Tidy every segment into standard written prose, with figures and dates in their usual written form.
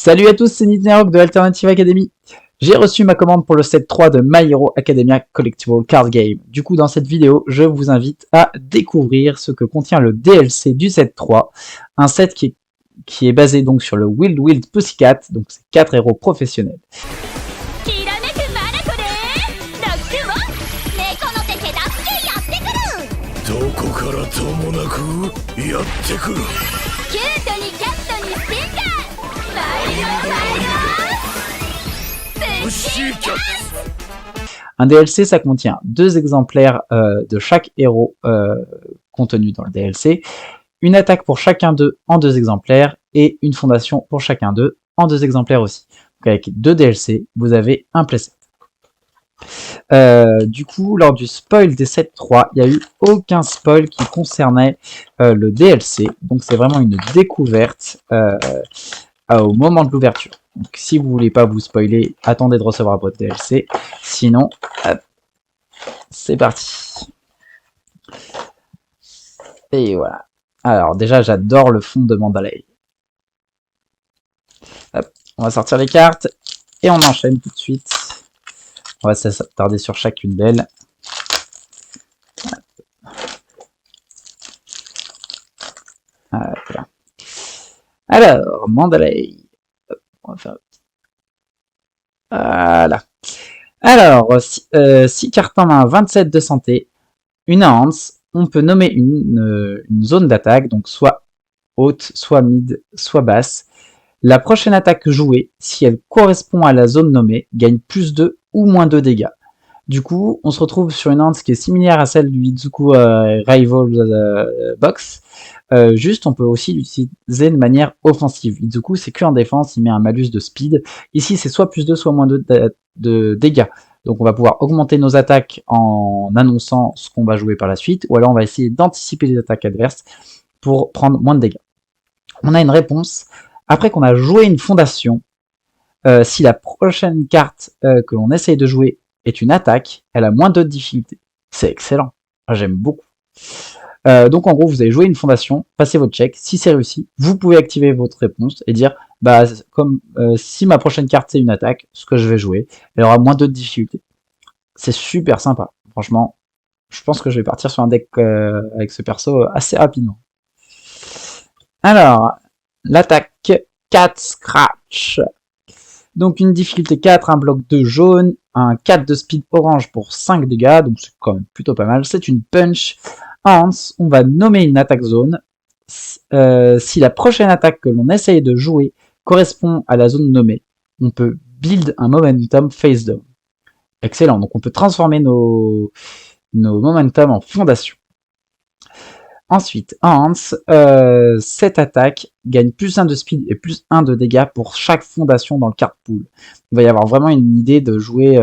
Salut à tous, c'est Nitnerok de Alternative Academy. J'ai reçu ma commande pour le set 3 de My Hero Academia Collectible Card Game. Du coup, dans cette vidéo, je vous invite à découvrir ce que contient le DLC du set 3, un set qui est basé donc sur le Wild Pussycat, donc c'est 4 héros professionnels. Un DLC, ça contient 2 exemplaires de chaque héros contenu dans le DLC, une attaque pour chacun d'eux en 2 exemplaires et une fondation pour chacun d'eux en 2 exemplaires aussi. Donc avec 2 DLC, vous avez un playset. Du coup, lors du spoil des 7.3, il n'y a eu aucun spoil qui concernait le DLC, donc c'est vraiment une découverte au moment de l'ouverture. Donc si vous voulez pas vous spoiler, attendez de recevoir votre DLC, sinon, c'est parti. Et voilà. Alors déjà, j'adore le fond de Mandalay. Hop, on va sortir les cartes et on enchaîne tout de suite. On va s'attarder sur chacune d'elles. Voilà. Alors, Mandalay. On va faire... Voilà. Alors, 6 cartes en main, 27 de santé, une Hans. On peut nommer une zone d'attaque, donc soit haute, soit mid, soit basse. La prochaine attaque jouée, si elle correspond à la zone nommée, gagne plus 2 ou moins 2 dégâts. Du coup, on se retrouve sur une Hans qui est similaire à celle du Izuku Rival Box. Juste, on peut aussi l'utiliser de manière offensive. Izuku, c'est que en défense, il met un malus de speed. Ici, c'est soit plus 2, soit moins 2 de dégâts. Donc, on va pouvoir augmenter nos attaques en annonçant ce qu'on va jouer par la suite, ou alors on va essayer d'anticiper les attaques adverses pour prendre moins de dégâts. On a une réponse. Après qu'on a joué une fondation, si la prochaine carte que l'on essaye de jouer est une attaque, elle a moins de difficulté. C'est excellent. J'aime beaucoup. Donc en gros, vous allez jouer une fondation, passez votre check. Si c'est réussi, vous pouvez activer votre réponse et dire, bah comme si ma prochaine carte c'est une attaque, ce que je vais jouer, elle aura moins de difficulté. C'est super sympa. Franchement, je pense que je vais partir sur un deck avec ce perso assez rapidement. Alors, l'attaque 4 Scratch. Donc une difficulté 4, un bloc 2 jaune, un 4 de speed orange pour 5 dégâts, donc c'est quand même plutôt pas mal. C'est une punch. Hans, on va nommer une attaque zone. Si la prochaine attaque que l'on essaye de jouer correspond à la zone nommée, on peut build un momentum face down. Excellent, donc on peut transformer nos momentum en fondation. Ensuite, Hans, cette attaque gagne plus 1 de speed et plus 1 de dégâts pour chaque fondation dans le card pool. Il va y avoir vraiment une idée de jouer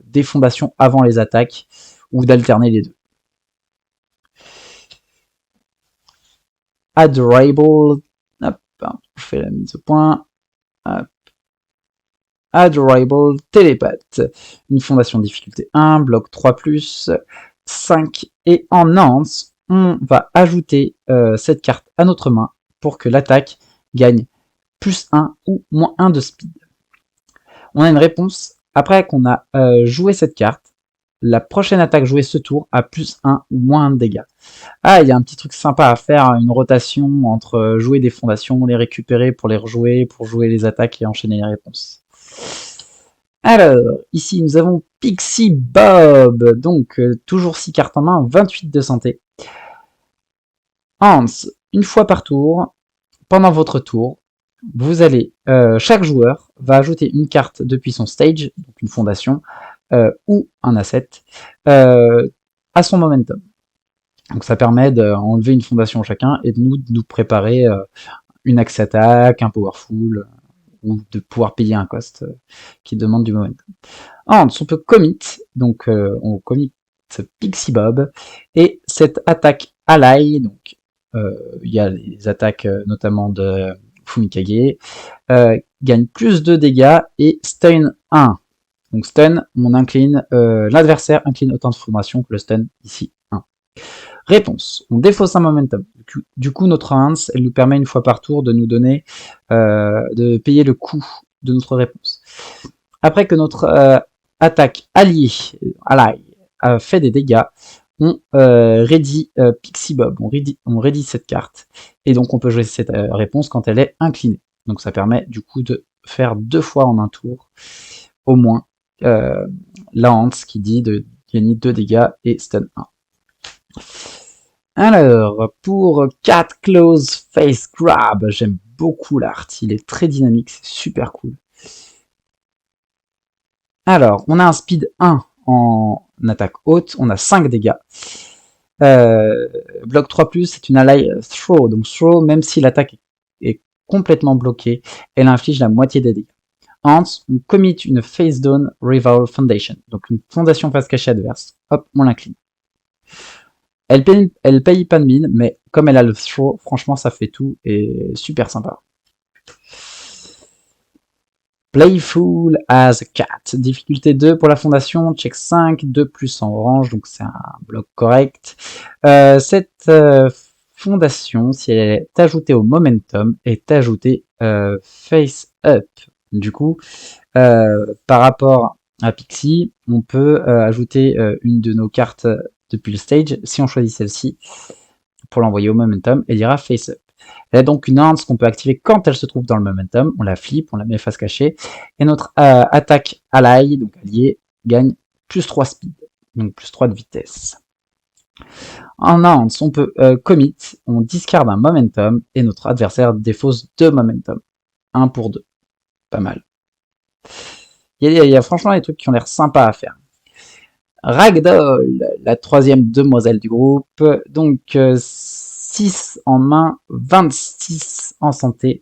des fondations avant les attaques ou d'alterner les deux. Adorable, hop, je fais la mise au point. Hop. Adorable Télépathe, une fondation difficulté 1, bloc 3+, 5 et en Hans, on va ajouter cette carte à notre main pour que l'attaque gagne plus 1 ou moins 1 de speed. On a une réponse. Après qu'on a joué cette carte, la prochaine attaque jouée ce tour a plus 1 ou moins 1 de dégâts. Ah, il y a un petit truc sympa à faire, une rotation entre jouer des fondations, les récupérer pour les rejouer, pour jouer les attaques et enchaîner les réponses. Alors, ici nous avons Pixie Bob, donc toujours 6 cartes en main, 28 de santé. Hans, une fois par tour, pendant votre tour, vous allez, chaque joueur va ajouter une carte depuis son stage, donc une fondation, ou un asset, à son momentum. Donc ça permet d'enlever une fondation chacun et de nous préparer une axe attaque, un powerful, ou de pouvoir payer un cost qui demande du momentum. Ensuite, on peut commit, donc on commit Pixie Bob, et cette attaque ally, donc il y a les attaques notamment de Fumikage, gagne plus de dégâts et stun 1. Donc stun, on incline, l'adversaire incline autant de formation que le stun, ici 1. Réponse. On défausse un momentum. Du coup, notre Hans, elle nous permet une fois par tour de nous donner, de payer le coût de notre réponse. Après que notre attaque alliée a fait des dégâts, on ready Pixie Bob, on ready cette carte. Et donc on peut jouer cette réponse quand elle est inclinée. Donc ça permet du coup de faire 2 fois en un tour, au moins, la Hans qui dit de gagner 2 dégâts et stun 1. Alors, pour Cat Close Face Grab, j'aime beaucoup l'art, il est très dynamique, c'est super cool. Alors, on a un speed 1 en attaque haute, on a 5 dégâts. Bloc 3+, c'est une ally throw, donc throw, même si l'attaque est complètement bloquée, elle inflige la moitié des dégâts. Ensuite, on commit une face down rival foundation, donc une fondation face cachée adverse. Hop, on l'incline. Elle paye pas de mine, mais comme elle a le throw, franchement ça fait tout et super sympa. Playful as a cat. Difficulté 2 pour la fondation, check 5, 2+ en orange, donc c'est un bloc correct. Cette fondation, si elle est ajoutée au momentum, est ajoutée face up. Du coup, par rapport à Pixie, on peut ajouter une de nos cartes depuis le stage, si on choisit celle-ci, pour l'envoyer au momentum, elle ira face up. Elle a donc une Hans qu'on peut activer quand elle se trouve dans le momentum, on la flip, on la met face cachée, et notre attaque ally, donc allié, gagne +3 speed, donc +3 de vitesse. En Hans, on peut commit, on discard un momentum, et notre adversaire défausse 2 momentum. 1 pour 2. Pas mal. Il y a franchement des trucs qui ont l'air sympas à faire. Ragdoll, la troisième demoiselle du groupe, donc 6 en main, 26 en santé.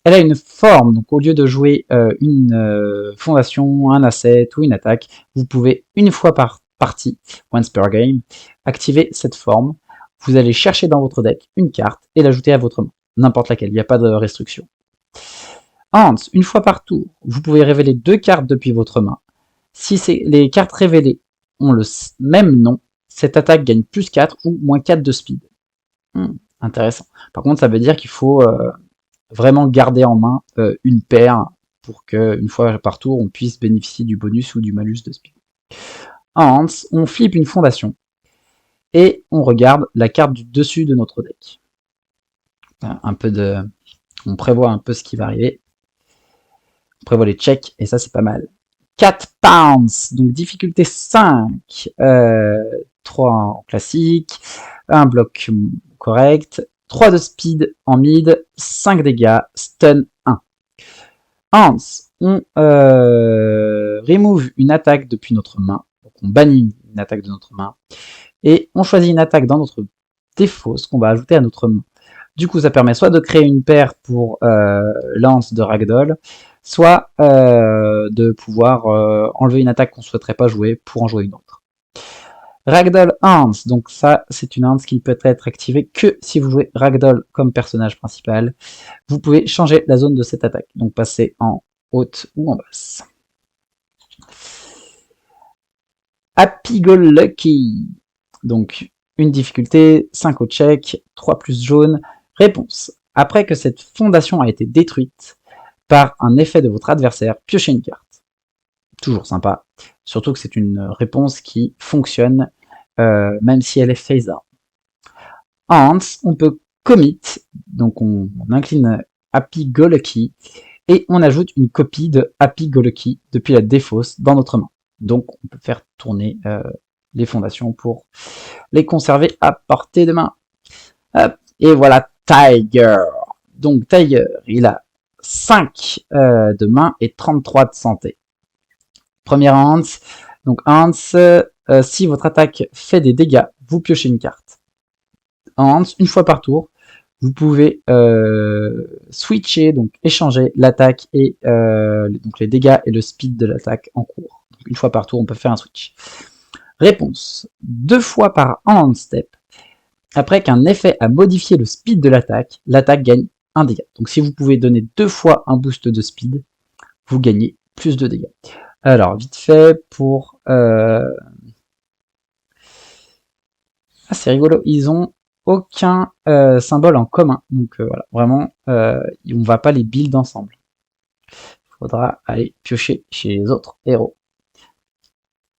Elle a une forme, donc au lieu de jouer une fondation, un asset ou une attaque, vous pouvez une fois par partie, once per game, activer cette forme. Vous allez chercher dans votre deck une carte et l'ajouter à votre main, n'importe laquelle, il n'y a pas de restriction. Hans, une fois par tour, vous pouvez révéler 2 cartes depuis votre main. Si les cartes révélées ont le même nom, cette attaque gagne +4 ou -4 de speed. Intéressant. Par contre, ça veut dire qu'il faut vraiment garder en main une paire pour qu'une fois par tour, on puisse bénéficier du bonus ou du malus de speed. En Hans, on flippe une fondation et on regarde la carte du dessus de notre deck. On prévoit un peu ce qui va arriver. On prévoit les checks et ça c'est pas mal. 4 pounds, donc difficulté 5, 3 en classique, un bloc correct, 3 de speed en mid, 5 dégâts, stun 1. Hans, on remove une attaque depuis notre main, donc on bannit une attaque de notre main, et on choisit une attaque dans notre défausse qu'on va ajouter à notre main. Du coup, ça permet soit de créer une paire pour Lance de Ragdoll, soit de pouvoir enlever une attaque qu'on ne souhaiterait pas jouer pour en jouer une autre. Ragdoll Hans, donc ça c'est une Hans qui ne peut être activée que si vous jouez Ragdoll comme personnage principal. Vous pouvez changer la zone de cette attaque, donc passer en haute ou en basse. Happy Go Lucky, donc une difficulté, 5 au check, 3+ jaune. Réponse. Après que cette fondation a été détruite par un effet de votre adversaire, piochez une carte. Toujours sympa. Surtout que c'est une réponse qui fonctionne même si elle est phase out. En Hans, on peut commit, donc on incline Happy Go Lucky et on ajoute une copie de Happy Go Lucky depuis la défausse dans notre main. Donc on peut faire tourner les fondations pour les conserver à portée de main. Hop, et voilà Tiger. Donc Tiger, il a 5 de main et 33 de santé. Première Hans. Donc Hans, si votre attaque fait des dégâts, vous piochez une carte. En Hans, une fois par tour, vous pouvez switcher, donc échanger l'attaque et donc les dégâts et le speed de l'attaque en cours. Donc une fois par tour, on peut faire un switch. Réponse. 2 fois par hand step. Après qu'un effet a modifié le speed de l'attaque, l'attaque gagne 1 dégât. Donc si vous pouvez donner 2 fois un boost de speed, vous gagnez plus de dégâts. Alors, vite fait, pour... Ah, c'est rigolo, ils ont aucun symbole en commun. Donc voilà, vraiment, on va pas les build ensemble. Faudra aller piocher chez les autres héros.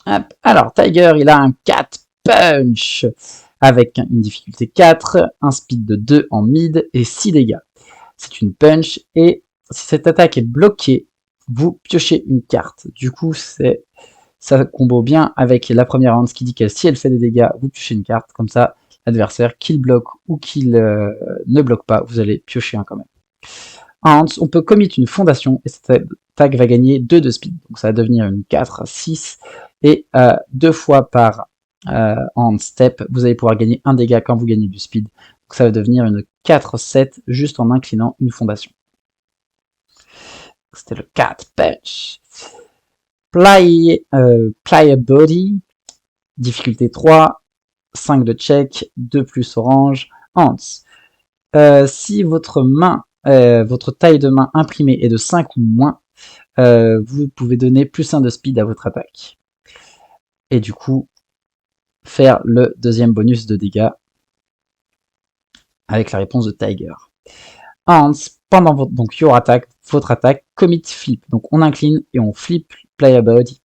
Hop. Alors, Tiger, il a un 4 punch avec une difficulté 4, un speed de 2 en mid et 6 dégâts. C'est une punch et si cette attaque est bloquée, vous piochez une carte. Du coup, ça combo bien avec la première hand qui dit que si elle fait des dégâts, vous piochez une carte. Comme ça, l'adversaire, qu'il bloque ou qu'il ne bloque pas, vous allez piocher un quand même. En hand, on peut commit une fondation et cette attaque va gagner 2 de speed. Donc ça va devenir une 4 à 6 et 2 fois par hand step, vous allez pouvoir gagner un dégât quand vous gagnez du speed. Donc ça va devenir une 4-7 juste en inclinant une fondation. C'était le 4 punch. Play body, difficulté 3, 5 de check, 2 plus orange, hands. Si votre main, votre taille de main imprimée est de 5 ou moins, vous pouvez donner plus 1 de speed à votre attaque. Et du coup, faire le deuxième bonus de dégâts avec la réponse de Tiger. Hands, pendant your attack, votre attaque, commit flip. Donc on incline et on flip player body.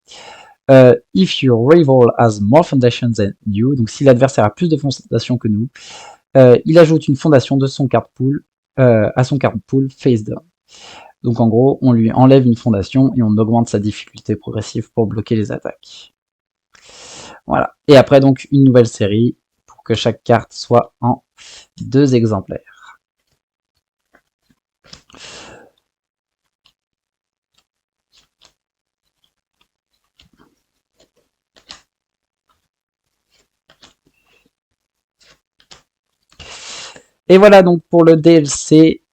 If your rival has more foundations than you, donc si l'adversaire a plus de fondations que nous, il ajoute une fondation de son card pool à son card pool face down. Donc en gros, on lui enlève une fondation et on augmente sa difficulté progressive pour bloquer les attaques. Voilà. Et après donc une nouvelle série pour que chaque carte soit en 2 exemplaires. Et voilà donc pour le DLC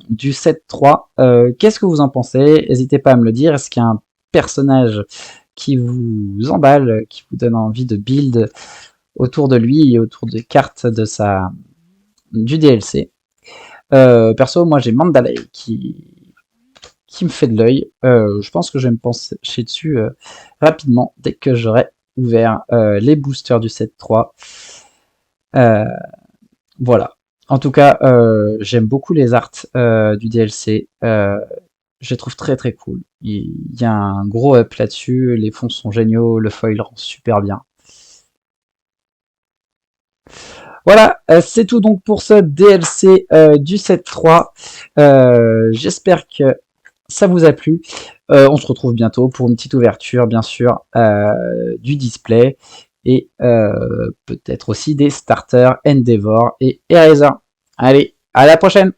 du 7.3. Qu'est-ce que vous en pensez? N'hésitez pas à me le dire. Est-ce qu'il y a un personnage qui vous emballe, qui vous donne envie de build autour de lui et autour des cartes de du DLC? Perso, moi j'ai Mandalay qui me fait de l'œil. Je pense que je vais me pencher dessus rapidement dès que j'aurai ouvert les boosters du 7.3. Voilà. En tout cas, j'aime beaucoup les arts du DLC. Je les trouve très très cool. Il y a un gros up là-dessus. Les fonds sont géniaux. Le foil rend super bien. Voilà, c'est tout donc pour ce DLC du 7.3. J'espère que ça vous a plu. On se retrouve bientôt pour une petite ouverture, bien sûr, du display. Et peut-être aussi des starters Endeavor et Eraser. Allez, à la prochaine!